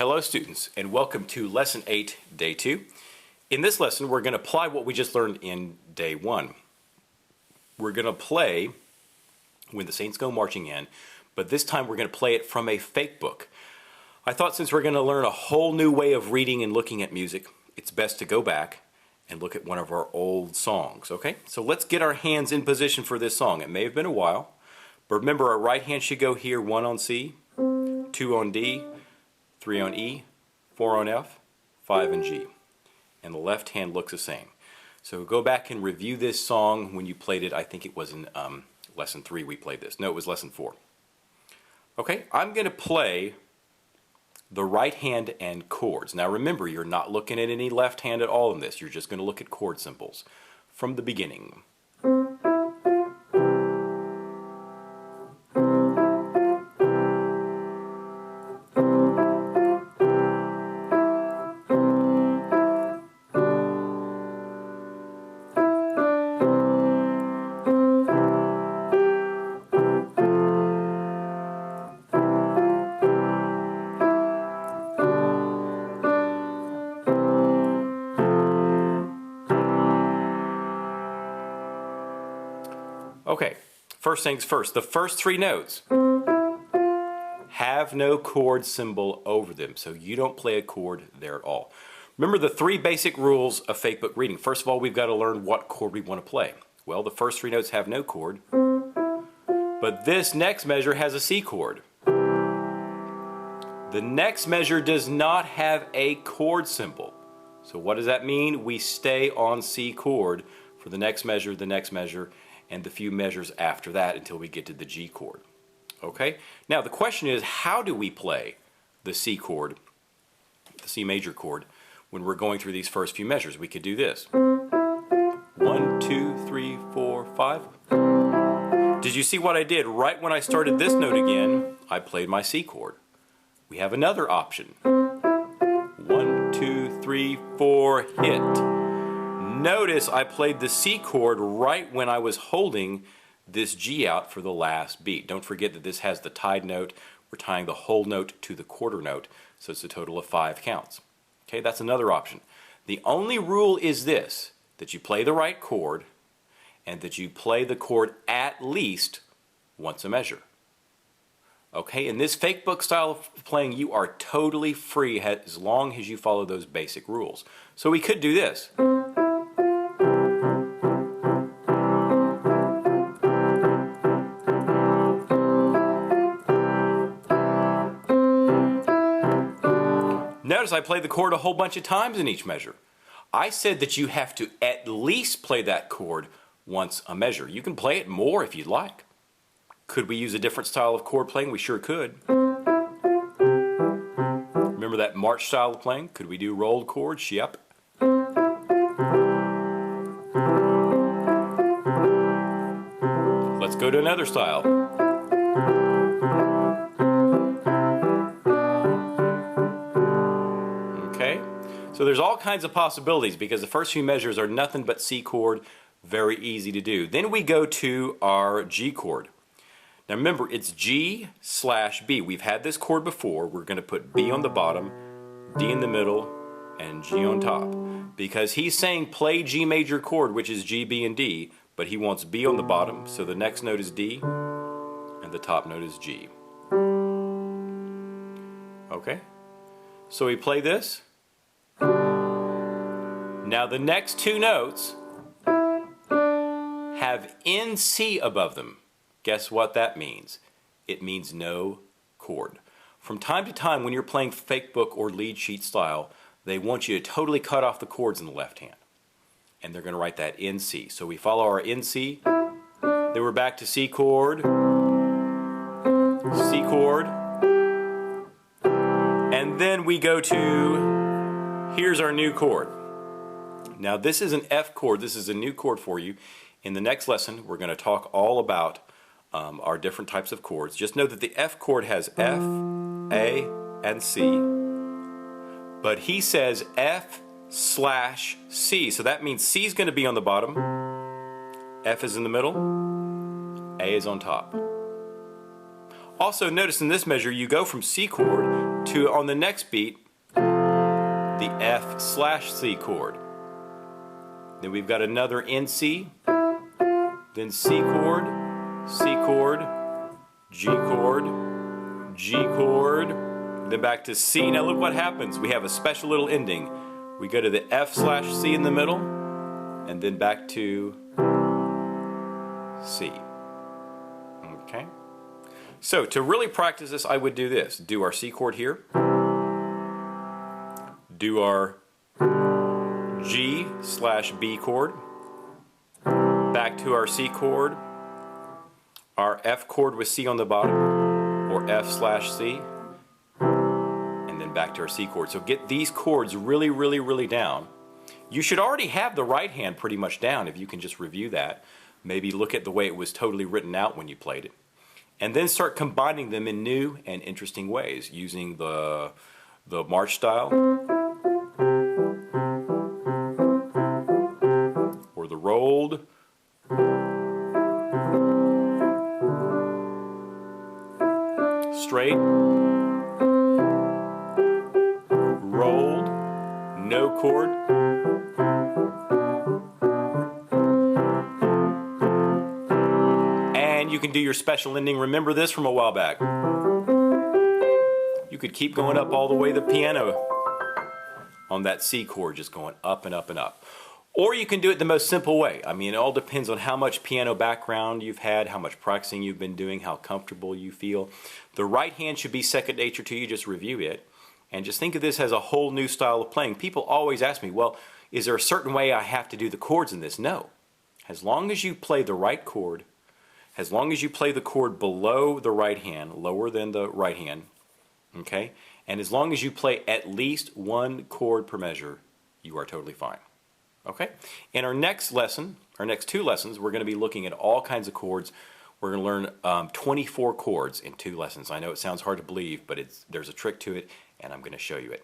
Hello students, and welcome to Lesson 8, Day 2. In this lesson, we're going to apply what we just learned in Day 1. We're going to play When the Saints Go Marching In, but this time we're going to play it from a fake book. I thought since we're going to learn a whole new way of reading and looking at music, it's best to go back and look at one of our old songs, okay? So let's get our hands in position for this song. It may have been a while, but remember our right hand should go here, 1 on C, 2 on D, 3 on E, 4 on F, 5 on G. And the left hand looks the same. So go back and review this song when you played it. I think it was in Lesson 3 we played this. No, it was Lesson 4. Okay, I'm going to play the right hand and chords. Now remember, you're not looking at any left hand at all in this. You're just going to look at chord symbols from the beginning. Okay, first things first, the first 3 notes have no chord symbol over them, so you don't play a chord there at all. Remember the 3 basic rules of fake book reading. First of all, we've got to learn what chord we want to play. Well, the first 3 notes have no chord, but this next measure has a C chord. The next measure does not have a chord symbol. So what does that mean? We stay on C chord for the next measure, and the few measures after that until we get to the G chord. Okay? Now the question is, how do we play the C chord, the C major chord, when we're going through these first few measures? We could do this. 1, 2, 3, 4, 5. Did you see what I did? Right when I started this note again, I played my C chord. We have another option. 1, 2, 3, 4, hit. Notice I played the C chord right when I was holding this G out for the last beat. Don't forget that this has the tied note. We're tying the whole note to the quarter note, so it's a total of 5 counts. Okay, that's another option. The only rule is this, that you play the right chord and that you play the chord at least once a measure. Okay, in this fake book style of playing, you are totally free as long as you follow those basic rules. So we could do this. Notice I played the chord a whole bunch of times in each measure. I said that you have to at least play that chord once a measure. You can play it more if you'd like. Could we use a different style of chord playing? We sure could. Remember that march style of playing? Could we do rolled chords? Yep. Let's go to another style. So there's all kinds of possibilities because the first few measures are nothing but C chord, very easy to do. Then we go to our G chord. Now remember, it's G/B. We've had this chord before. We're going to put B on the bottom, D in the middle, and G on top. Because he's saying play G major chord, which is G, B, and D, but he wants B on the bottom, so the next note is D, and the top note is G. Okay? So we play this. Now the next 2 notes have NC above them. Guess what that means? It means no chord. From time to time when you're playing fake book or lead sheet style, they want you to totally cut off the chords in the left hand. And they're going to write that NC. So we follow our NC, then we're back to C chord, C chord, and then we go to, here's our new chord. Now this is an F chord. This is a new chord for you. In the next lesson, we're going to talk all about our different types of chords. Just know that the F chord has F, A, and C. But he says F/C. So that means C is going to be on the bottom, F is in the middle, A is on top. Also notice in this measure you go from C chord to, on the next beat, the F/C chord. Then we've got another in C, then C chord, G chord, G chord, then back to C. Now look what happens. We have a special little ending. We go to the F/C in the middle, and then back to C. Okay? So to really practice this, I would do this. Do our C chord here. Do our G/B chord. Back to our C chord. Our F chord with C on the bottom, or F/C. And then back to our C chord. So get these chords really, really, really down. You should already have the right hand pretty much down if you can just review that. Maybe look at the way it was totally written out when you played it. And then start combining them in new and interesting ways using the march style or the rolled. Straight, rolled, no chord, and you can do your special ending. Remember this from a while back. You could keep going up all the way to the piano on that C chord, just going up and up and up. Or you can do it the most simple way. I mean, it all depends on how much piano background you've had, how much practicing you've been doing, how comfortable you feel. The right hand should be second nature to you. Just review it. And just think of this as a whole new style of playing. People always ask me, well, is there a certain way I have to do the chords in this? No. As long as you play the right chord, as long as you play the chord below the right hand, lower than the right hand, okay? And as long as you play at least one chord per measure, you are totally fine. Okay? In our next lesson, our next two lessons, we're going to be looking at all kinds of chords. We're going to learn 24 chords in 2 lessons. I know it sounds hard to believe, but there's a trick to it, and I'm going to show you it.